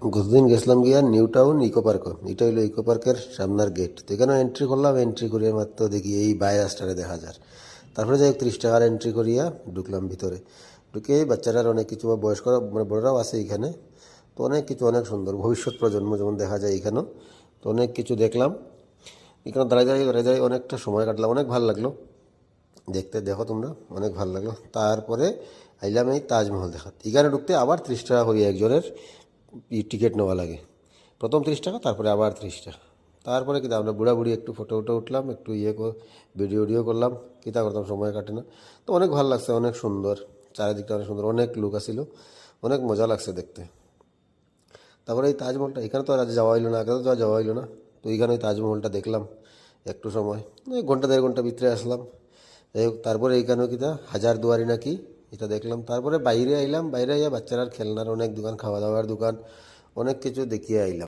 গতদিন গেছিলাম গিয়া নিউ টাউন ইকো পার্ক। এটা হইলো ইকো পার্কের সামনের গেট। তো এখানে এন্ট্রি করলাম, এন্ট্রি করিয়া মাত্র দেখি এই বায়াসটারে দেখা যায়। তারপরে যাই 30 টাকার এন্ট্রি করিয়া ঢুকলাম ভিতরে। ঢুকে বাচ্চারার অনেক কিছু বা বয়স্করা মানে বড়রাও আছে এখানে। তো অনেক কিছু অনেক সুন্দর ভবিষ্যৎ প্রজন্ম যেমন দেখা যায় এখানেও। তো অনেক কিছু দেখলাম এখানে দাঁড়ায় অনেকটা সময় কাটলাম, অনেক ভালো লাগলো দেখতে। দেখো তোমরা, অনেক ভালো লাগলো। তারপরে আইলাম এই তাজমহল দেখা। এখানে ঢুকতে আবার 30 টাকা করে একজনের টিকিট নেওয়া লাগে। প্রথম 30 টাকা, তারপরে আবার 30 টাকা। তারপরে কিন্তু আমরা বুড়াবুড়ি একটু ফটো উটো উঠলাম, একটু ভিডিও করলাম। কিতা করতাম, সময় কাটে না। তো অনেক ভালো লাগছে, অনেক সুন্দর চারিদিকটা, অনেক সুন্দর, অনেক লোক আসিল, অনেক মজা লাগছে দেখতে। তারপরে এই তাজমহলটা এখানে তো আর আজ যাওয়া হইলো না, আগে তো যাওয়া হইলো না। তো এইখানে ওই তাজমহলটা দেখলাম একটু সময়, ওই ঘন্টা দেড় ঘন্টা ভিতরে আসলাম। যাই হোক, তারপরে এইখানেও কিতা হাজার দুয়ারি নাকি এটা দেখলাম। তারপরে বাইরে আইলাম, বাইরে আইয়া বাচ্চারার খেলনার অনেক দোকান, খাওয়া দাওয়ার দোকান, অনেক কিছু দেখিয়ে আইলাম।